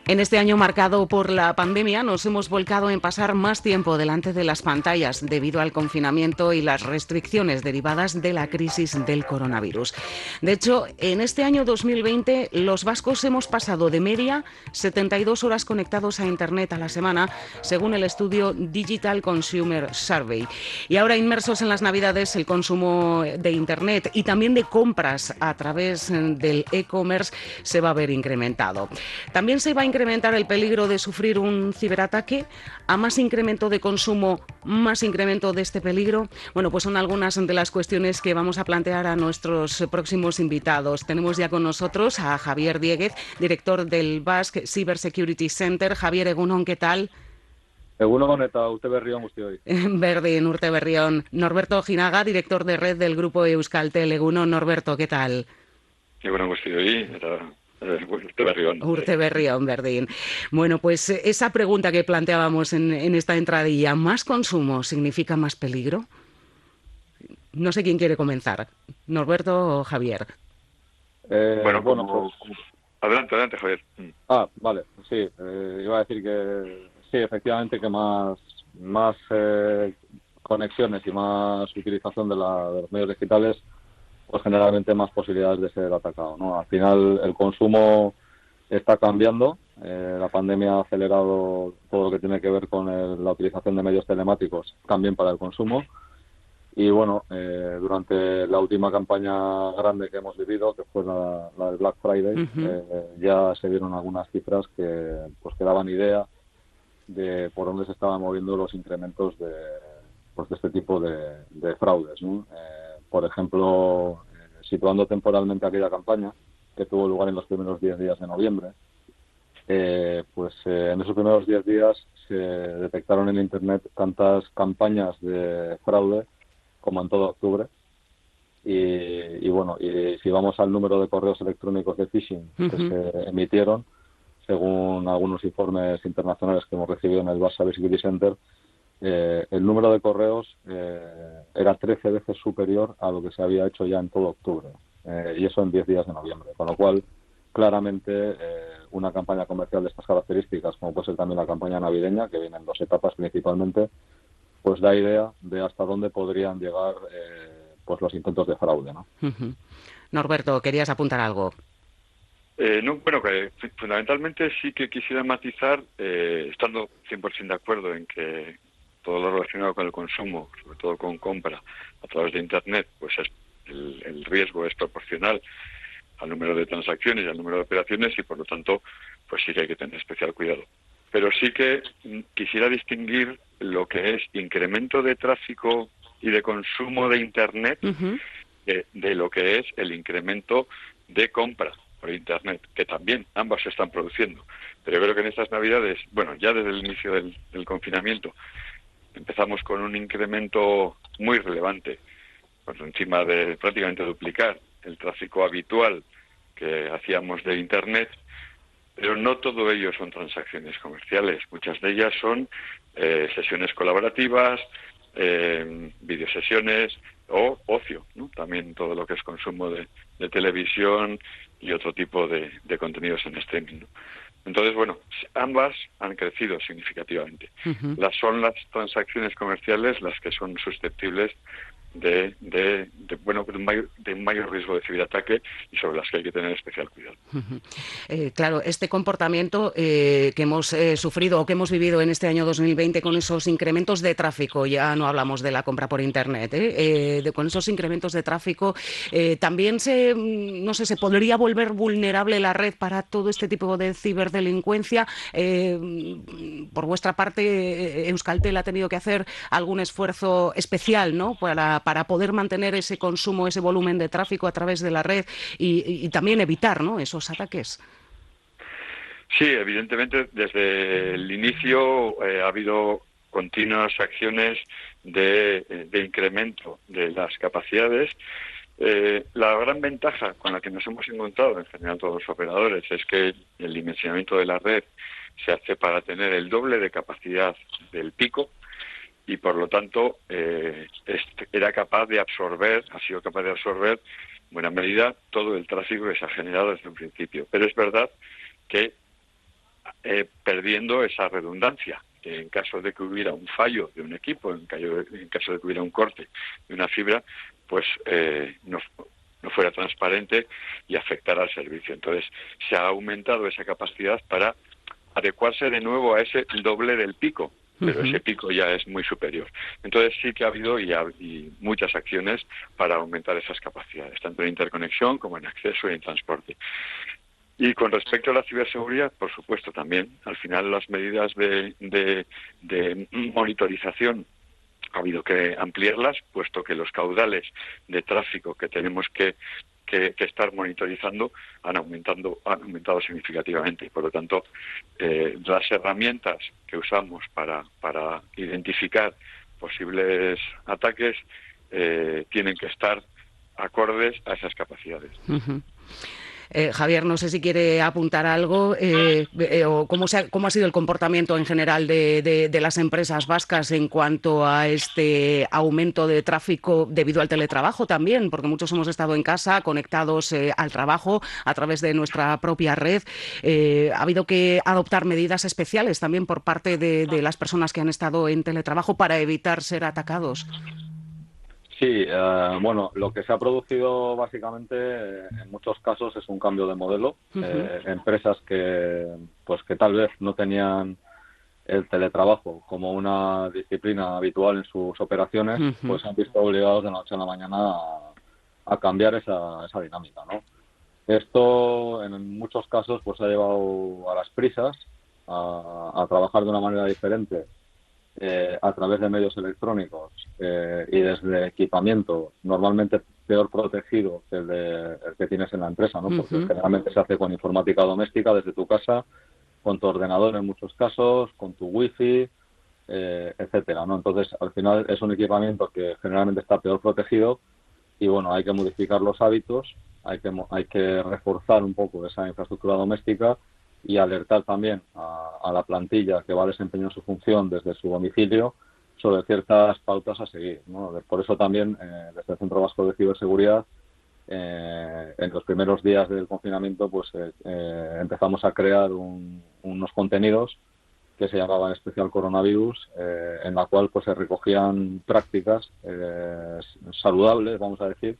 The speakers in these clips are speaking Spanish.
En este año marcado por la pandemia nos hemos volcado en pasar más tiempo delante de las pantallas debido al confinamiento y las restricciones derivadas de la crisis del coronavirus. De hecho, en este año 2020 los vascos hemos pasado de media 72 horas conectados a Internet a la semana, según el estudio Digital Consumer Survey. Y ahora, inmersos en las Navidades, el consumo de Internet y también de compras a través del e-commerce se va a ver incrementado. También se va a incrementar el peligro de sufrir un ciberataque. A más incremento de consumo, más incremento de este peligro. Bueno, pues son algunas de las cuestiones que vamos a plantear a nuestros próximos invitados. Tenemos ya con nosotros a Javier Dieguez, director del Basque Cyber Security Center. Javier, egunon, ¿qué tal? Egunon eta urte berrión guztioi. Berdin, urte berrión. Norberto Ojinaga, director de red del grupo Euskaltel. Egunon, Norberto, ¿qué tal? Egunon guztioi eta urte berrión. Urte berrión, Berdin. Bueno, pues esa pregunta que planteábamos en esta entradilla, ¿más consumo significa más peligro? No sé quién quiere comenzar, Norberto o Javier. Pues... Adelante, Javier. Vale, sí, iba a decir que sí, efectivamente que más conexiones y más utilización de los medios digitales, pues generalmente más posibilidades de ser atacado, ¿no? Al final el consumo está cambiando, la pandemia ha acelerado todo lo que tiene que ver con la utilización de medios telemáticos también para el consumo. Y bueno, durante la última campaña grande que hemos vivido, que fue la del Black Friday, ya se vieron algunas cifras que daban idea de por dónde se estaban moviendo los incrementos de este tipo de fraudes, ¿no? Por ejemplo, situando temporalmente aquella campaña que tuvo lugar en los primeros 10 días de noviembre, en esos primeros 10 días se detectaron en Internet tantas campañas de fraude como en todo octubre. Y si vamos al número de correos electrónicos de phishing que se emitieron, según algunos informes internacionales que hemos recibido en el Basque Cyber Security Center, el número de correos era 13 veces superior a lo que se había hecho ya en todo octubre, y eso en 10 días de noviembre, con lo cual claramente una campaña comercial de estas características, como puede ser también la campaña navideña, que viene en 2 etapas principalmente, pues da idea de hasta dónde podrían llegar los intentos de fraude, ¿no? Norberto, ¿querías apuntar algo? Que fundamentalmente sí que quisiera matizar, estando 100% de acuerdo en que todo lo relacionado con el consumo, sobre todo con compra a través de Internet, pues el riesgo es proporcional al número de transacciones y al número de operaciones y por lo tanto pues sí que hay que tener especial cuidado. Pero sí que quisiera distinguir lo que es incremento de tráfico y de consumo de Internet de lo que es el incremento de compra por Internet, que también ambas se están produciendo. Pero yo creo que en estas Navidades, ya desde el inicio del confinamiento, empezamos con un incremento muy relevante, por encima de prácticamente duplicar el tráfico habitual que hacíamos de Internet, pero no todo ello son transacciones comerciales. Muchas de ellas son sesiones colaborativas, videosesiones o ocio, ¿no? También todo lo que es consumo de televisión y otro tipo de contenidos en streaming, ¿no? Entonces, ambas han crecido significativamente. Son las transacciones comerciales las que son susceptibles de un mayor riesgo de ciberataque y sobre las que hay que tener especial cuidado. Claro, este comportamiento que hemos sufrido o que hemos vivido en este año 2020 con esos incrementos de tráfico, ya no hablamos de la compra por Internet, con esos incrementos de tráfico, también se podría volver vulnerable la red para todo este tipo de ciberdelincuencia. Por vuestra parte, Euskaltel ha tenido que hacer algún esfuerzo especial, ¿no?, para poder mantener ese consumo, ese volumen de tráfico a través de la red y también evitar, ¿no?, esos ataques. Sí, evidentemente desde el inicio ha habido continuas acciones de incremento de las capacidades La gran ventaja con la que nos hemos encontrado en general todos los operadores es que el dimensionamiento de la red se hace para tener el doble de capacidad del pico y por lo tanto era capaz de absorber, ha sido capaz de absorber en buena medida todo el tráfico que se ha generado desde un principio. Pero es verdad que perdiendo esa redundancia, que en caso de que hubiera un fallo de un equipo, en caso de que hubiera un corte de una fibra, pues no fuera transparente y afectara al servicio. Entonces se ha aumentado esa capacidad para adecuarse de nuevo a ese doble del pico, pero ese pico ya es muy superior. Entonces sí que ha habido y muchas acciones para aumentar esas capacidades, tanto en interconexión como en acceso y en transporte. Y con respecto a la ciberseguridad, por supuesto también, al final las medidas de monitorización ha habido que ampliarlas, puesto que los caudales de tráfico que tenemos que estar monitorizando han aumentado significativamente y por lo tanto las herramientas que usamos para identificar posibles ataques tienen que estar acordes a esas capacidades. Javier, no sé si quiere apuntar algo o cómo ha sido el comportamiento en general de las empresas vascas en cuanto a este aumento de tráfico debido al teletrabajo también, porque muchos hemos estado en casa conectados al trabajo a través de nuestra propia red. ¿Ha habido que adoptar medidas especiales también por parte de las personas que han estado en teletrabajo para evitar ser atacados? Sí, bueno, lo que se ha producido básicamente en muchos casos es un cambio de modelo. Empresas que tal vez no tenían el teletrabajo como una disciplina habitual en sus operaciones, pues se han visto obligados de noche a la mañana a cambiar esa dinámica, ¿no? Esto en muchos casos pues ha llevado a las prisas a trabajar de una manera diferente. A través de medios electrónicos y desde equipamiento normalmente peor protegido que el que tienes en la empresa, ¿no? Porque generalmente se hace con informática doméstica desde tu casa, con tu ordenador en muchos casos, con tu wifi, etcétera, ¿no? Entonces al final es un equipamiento que generalmente está peor protegido y bueno, hay que modificar los hábitos, hay que reforzar un poco esa infraestructura doméstica y alertar también a la plantilla que va a desempeñar su función desde su domicilio sobre ciertas pautas a seguir, ¿no? Por eso también desde el Centro Vasco de Ciberseguridad en los primeros días del confinamiento pues empezamos a crear unos contenidos que se llamaban Especial Coronavirus, en la cual pues se recogían prácticas saludables, vamos a decir,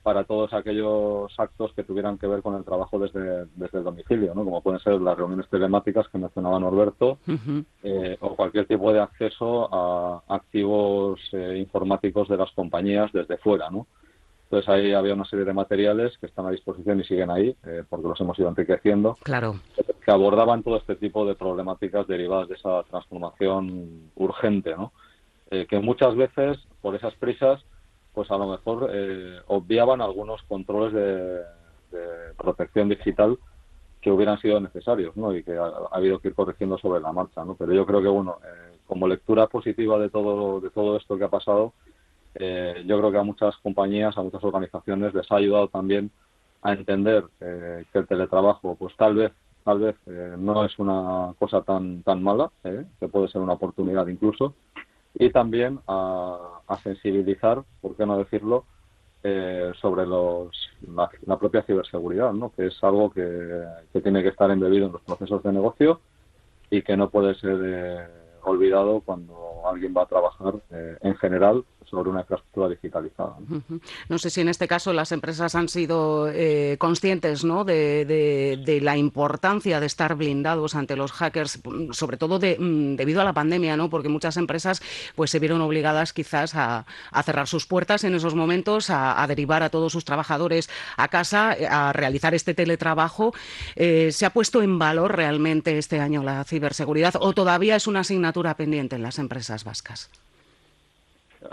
para todos aquellos actos que tuvieran que ver con el trabajo desde el domicilio, ¿no? Como pueden ser las reuniones telemáticas que mencionaba Norberto, o cualquier tipo de acceso a activos informáticos de las compañías desde fuera, ¿no? Entonces ahí había una serie de materiales que están a disposición y siguen ahí, porque los hemos ido enriqueciendo, claro, que abordaban todo este tipo de problemáticas derivadas de esa transformación urgente, ¿no? Que muchas veces, por esas prisas, pues a lo mejor obviaban algunos controles de protección digital que hubieran sido necesarios, ¿no? Y que ha habido que ir corrigiendo sobre la marcha, ¿no? Pero yo creo que, bueno, como lectura positiva de todo esto que ha pasado, yo creo que a muchas compañías, a muchas organizaciones les ha ayudado también a entender que el teletrabajo, pues tal vez no es una cosa tan mala, que puede ser una oportunidad incluso, y también a sensibilizar, por qué no decirlo, sobre la propia ciberseguridad, ¿no? Que es algo que tiene que estar embebido en los procesos de negocio y que no puede ser olvidado cuando alguien va a trabajar en general sobre una infraestructura digitalizada, ¿no? No sé si en este caso las empresas han sido conscientes, ¿no? de la importancia de estar blindados ante los hackers, sobre todo debido a la pandemia, ¿no? Porque muchas empresas pues se vieron obligadas quizás a cerrar sus puertas en esos momentos, a derivar a todos sus trabajadores a casa, a realizar este teletrabajo. ¿Se ha puesto en valor realmente este año la ciberseguridad o todavía es una asignatura pendiente en las empresas vascas?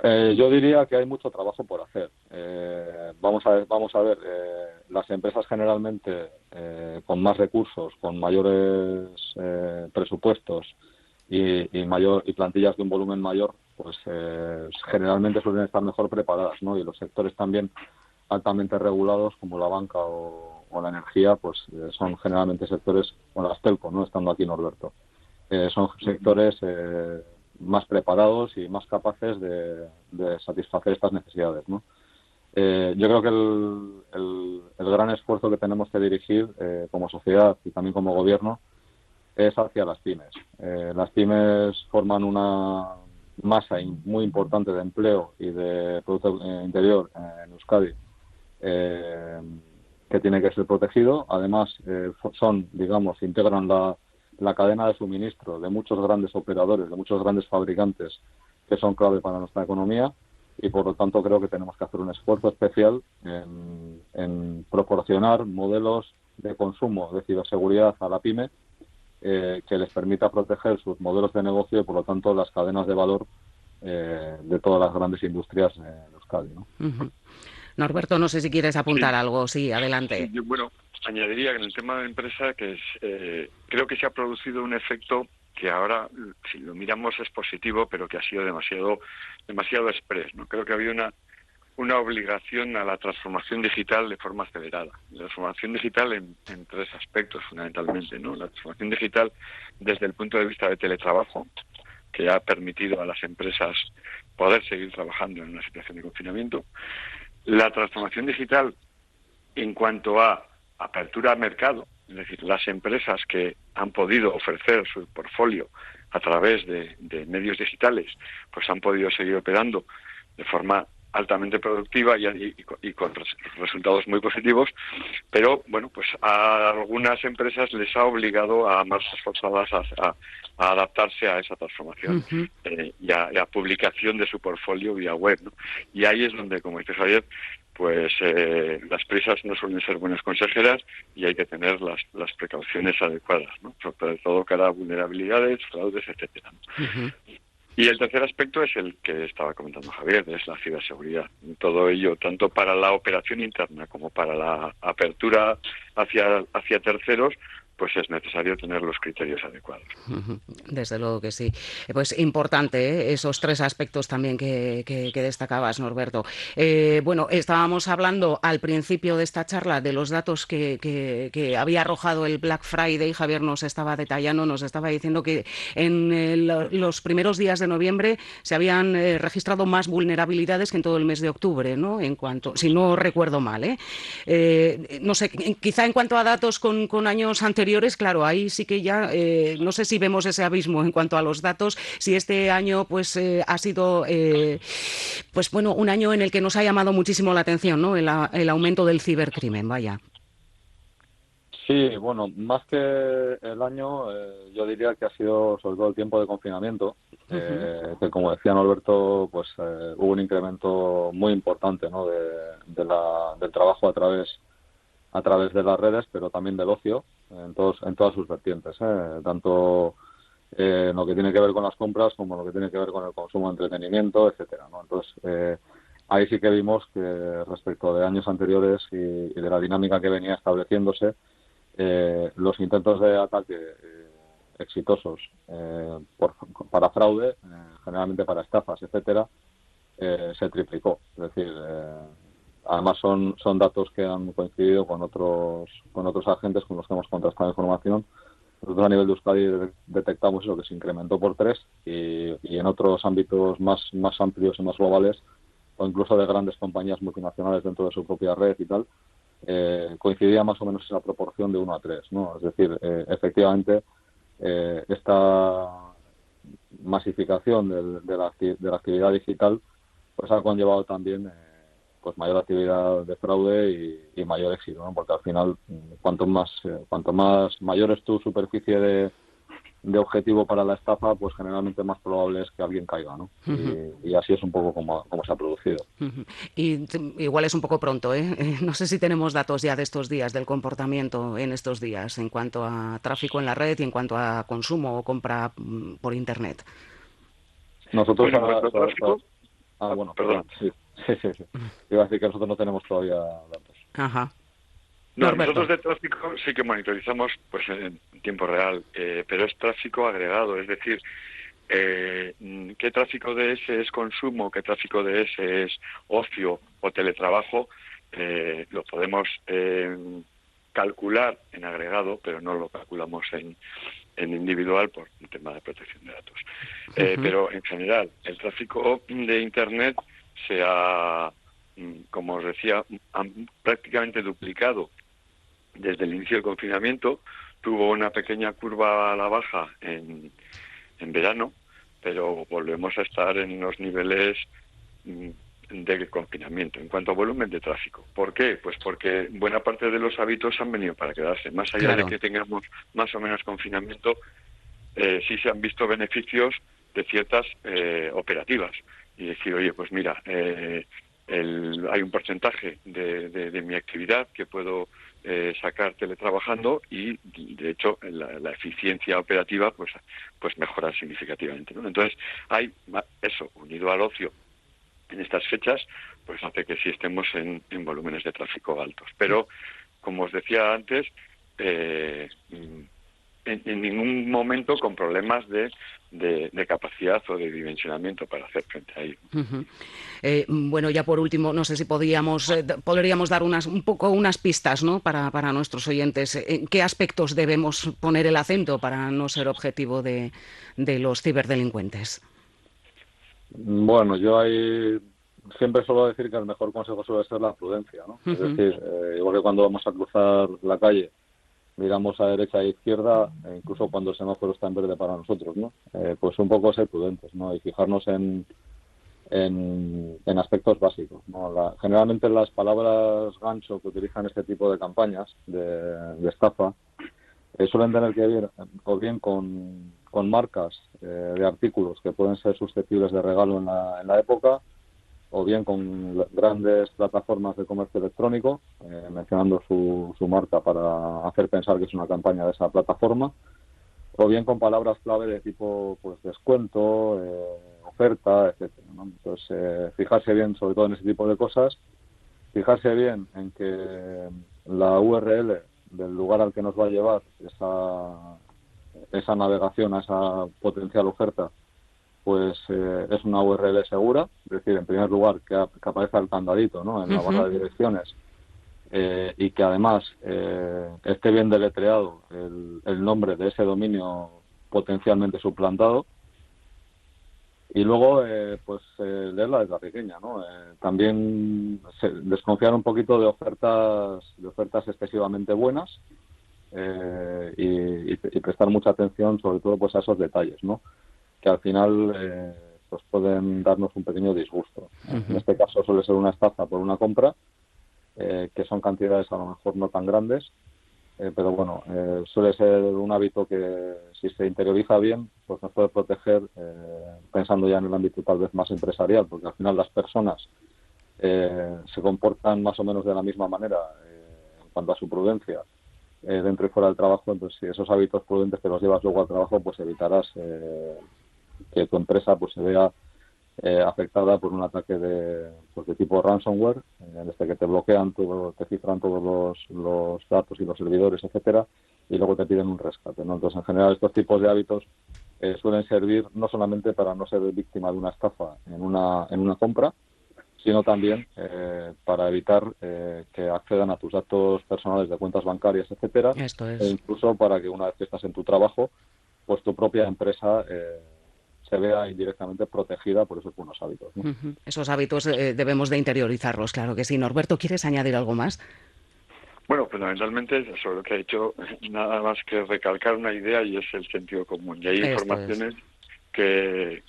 Yo diría que hay mucho trabajo por hacer. Vamos a ver. Las empresas generalmente con más recursos, con mayores presupuestos y plantillas de un volumen mayor, pues generalmente suelen estar mejor preparadas, ¿no? Y los sectores también altamente regulados como la banca o la energía, pues son generalmente sectores, o las telco, ¿no? Estando aquí Norberto, son sectores más preparados y más capaces de satisfacer estas necesidades, ¿no? Yo creo que el gran esfuerzo que tenemos que dirigir como sociedad y también como gobierno es hacia las pymes. Las pymes forman una masa muy importante de empleo y de Producto Interior en Euskadi que tiene que ser protegido. Además, integran la cadena de suministro de muchos grandes operadores, de muchos grandes fabricantes que son clave para nuestra economía, y por lo tanto creo que tenemos que hacer un esfuerzo especial en proporcionar modelos de consumo de ciberseguridad a la pyme que les permita proteger sus modelos de negocio y por lo tanto las cadenas de valor de todas las grandes industrias en Euskadi, ¿no? Uh-huh. Norberto, no sé si quieres apuntar algo. Sí, adelante. Sí, bueno, añadiría que en el tema de empresa que creo que se ha producido un efecto que ahora, si lo miramos, es positivo, pero que ha sido demasiado express, ¿no? Creo que ha habido una obligación a la transformación digital de forma acelerada. La transformación digital en tres aspectos, fundamentalmente, ¿no? La transformación digital desde el punto de vista de teletrabajo, que ha permitido a las empresas poder seguir trabajando en una situación de confinamiento. La transformación digital en cuanto a apertura al mercado, es decir, las empresas que han podido ofrecer su portfolio a través de medios digitales, pues han podido seguir operando de forma altamente productiva y con resultados muy positivos, pero bueno, pues a algunas empresas les ha obligado a marchas forzadas a adaptarse a esa transformación Uh-huh. y a publicación de su portfolio vía web, ¿no? Y ahí es donde, como dice Javier, pues las prisas no suelen ser buenas consejeras y hay que tener las precauciones adecuadas, ¿no? Sobre todo cara a vulnerabilidades, fraudes, etcétera. Uh-huh. Y el tercer aspecto es el que estaba comentando Javier, es la ciberseguridad. Todo ello, tanto para la operación interna como para la apertura hacia terceros, pues es necesario tener los criterios adecuados. Desde luego que sí. Pues importante, esos tres aspectos también que destacabas, Norberto. Bueno, estábamos hablando al principio de esta charla de los datos que había arrojado el Black Friday. Javier nos estaba detallando, nos estaba diciendo que en los primeros días de noviembre se habían registrado más vulnerabilidades que en todo el mes de octubre, ¿no? En cuanto, si no recuerdo mal, no sé, quizá en cuanto a datos con años anteriores, claro, ahí sí que ya no sé si vemos ese abismo en cuanto a los datos, si este año pues ha sido pues bueno, un año en el que nos ha llamado muchísimo la atención, ¿no? El aumento del cibercrimen, vaya. Sí, bueno, más que el año, yo diría que ha sido sobre todo el tiempo de confinamiento, que como decía Norberto, pues hubo un incremento muy importante, ¿no? del trabajo a través de las redes, pero también del ocio en todas sus vertientes, tanto en lo que tiene que ver con las compras como en lo que tiene que ver con el consumo de entretenimiento, etcétera, ¿no? Entonces, ahí sí que vimos que respecto de años anteriores y de la dinámica que venía estableciéndose, los intentos de ataque exitosos para fraude, generalmente para estafas, etcétera, se triplicó. Es decir, además son datos que han coincidido con otros agentes con los que hemos contrastado información. Nosotros a nivel de Euskadi detectamos eso, que se incrementó por 3 y en otros ámbitos más amplios y más globales, o incluso de grandes compañías multinacionales dentro de su propia red y tal, coincidía más o menos esa proporción de 1 a 3, ¿no? Es decir, efectivamente, esta masificación de la actividad digital pues ha conllevado también pues mayor actividad de fraude y mayor éxito, ¿no? Porque al final cuanto más mayor es tu superficie de objetivo para la estafa, pues generalmente más probable es que alguien caiga, ¿no? Y así es un poco como se ha producido. Y igual es un poco pronto, ¿eh? No sé si tenemos datos ya de estos días, del comportamiento en estos días, en cuanto a tráfico en la red y en cuanto a consumo o compra por Internet. Nosotros tráfico... bueno, perdón. Sí. Iba a decir que nosotros no tenemos todavía datos. Ajá. No, Norberto. nosotros de tráfico sí que monitorizamos pues en tiempo real, pero es tráfico agregado, es decir, qué tráfico de ese es consumo, qué tráfico de ese es ocio o teletrabajo, lo podemos calcular en agregado, pero no lo calculamos en individual por un tema de protección de datos. Pero en general, el tráfico de Internet se ha, como os decía, prácticamente duplicado desde el inicio del confinamiento. Tuvo una pequeña curva a la baja en verano, pero volvemos a estar en los niveles del confinamiento en cuanto a volumen de tráfico. ¿Por qué? Pues porque buena parte de los hábitos han venido para quedarse. Más allá de que tengamos más o menos confinamiento, sí se han visto beneficios de ciertas operativas. Y decir, oye, pues mira, hay un porcentaje de mi actividad que puedo sacar teletrabajando y, de hecho, la eficiencia operativa pues mejora significativamente, ¿no? Entonces, hay eso, unido al ocio en estas fechas, pues hace que sí estemos en volúmenes de tráfico altos. Pero, como os decía antes, en ningún momento con problemas de capacidad o de dimensionamiento para hacer frente a ello. Bueno, ya por último, no sé si podríamos dar unas pistas, ¿no?, para nuestros oyentes. ¿En qué aspectos debemos poner el acento para no ser objetivo de los ciberdelincuentes? Bueno, yo ahí siempre suelo decir que el mejor consejo suele ser la prudencia, ¿no? Es decir, igual que cuando vamos a cruzar la calle, miramos a derecha e izquierda, incluso cuando el semáforo está en verde para nosotros, ¿no? Pues un poco ser prudentes, ¿no? Y fijarnos en aspectos básicos, ¿no? Generalmente las palabras gancho que utilizan este tipo de campañas de estafa suelen tener que ver o bien con marcas de artículos que pueden ser susceptibles de regalo en la época, o bien con grandes plataformas de comercio electrónico, mencionando su marca para hacer pensar que es una campaña de esa plataforma, o bien con palabras clave de tipo pues descuento, oferta, etcétera, ¿no? Entonces, fijarse bien sobre todo en ese tipo de cosas, fijarse bien en que la URL del lugar al que nos va a llevar esa navegación a esa potencial oferta, pues es una URL segura, es decir, en primer lugar que aparezca el candadito, ¿no?, en la barra de direcciones, y que además esté bien deletreado el nombre de ese dominio potencialmente suplantado. Y luego, leerla desde pequeña, ¿no? También desconfiar un poquito de ofertas excesivamente buenas, y prestar mucha atención sobre todo pues a esos detalles, ¿no?, que al final pues pueden darnos un pequeño disgusto. En este caso suele ser una estafa por una compra, que son cantidades a lo mejor no tan grandes, pero bueno, suele ser un hábito que si se interioriza bien, pues nos puede proteger, pensando ya en el ámbito tal vez más empresarial, porque al final las personas se comportan más o menos de la misma manera en cuanto a su prudencia dentro y fuera del trabajo. Entonces, si esos hábitos prudentes te los llevas luego al trabajo, pues evitarás que tu empresa pues se vea afectada por un ataque de tipo ransomware, desde que te bloquean te cifran todos los datos y los servidores, etcétera, y luego te piden un rescate, ¿no? Entonces, en general, estos tipos de hábitos suelen servir no solamente para no ser víctima de una estafa en una compra, sino también para evitar que accedan a tus datos personales de cuentas bancarias, etcétera. Esto es. E incluso para que una vez que estás en tu trabajo, pues tu propia empresa se vea indirectamente protegida por esos buenos hábitos, ¿no? Esos hábitos debemos de interiorizarlos, claro que sí. Norberto, ¿quieres añadir algo más? Bueno, fundamentalmente sobre lo que ha dicho, nada más que recalcar una idea, y es el sentido común. Y hay informaciones que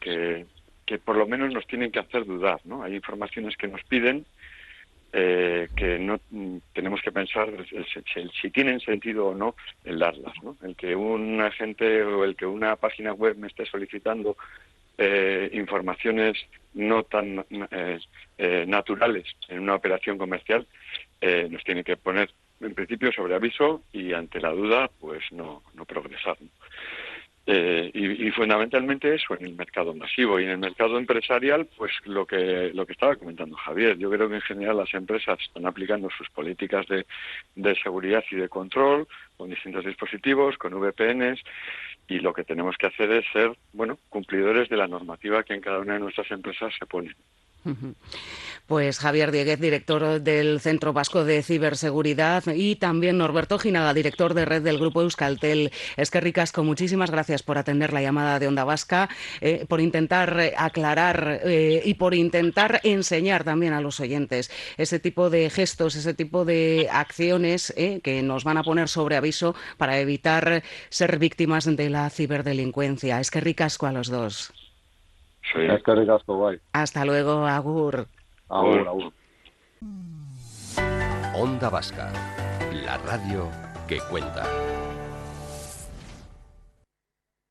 por lo menos nos tienen que hacer dudar, ¿no? Hay informaciones que nos piden que no tenemos que pensar si tienen sentido o no el darlas, ¿no? El que un agente o el que una página web me esté solicitando informaciones no tan naturales en una operación comercial nos tiene que poner en principio sobre aviso y ante la duda pues no progresar, ¿no? Y fundamentalmente eso en el mercado masivo. Y en el mercado empresarial, pues lo que estaba comentando Javier, yo creo que en general las empresas están aplicando sus políticas de seguridad y de control con distintos dispositivos, con VPNs, y lo que tenemos que hacer es ser, cumplidores de la normativa que en cada una de nuestras empresas se pone. Pues Javier Dieguez, director del Centro Vasco de Ciberseguridad, y también Norberto Ginaga, director de red del Grupo Euskaltel. Eskerrik asko, muchísimas gracias por atender la llamada de Onda Vasca, por intentar aclarar y por intentar enseñar también a los oyentes ese tipo de gestos, ese tipo de acciones que nos van a poner sobre aviso para evitar ser víctimas de la ciberdelincuencia. Eskerrik asko a los dos. Sí. Eskerrik asko, bai. Hasta luego, agur. Agur, agur. Onda Vasca, la radio que cuenta.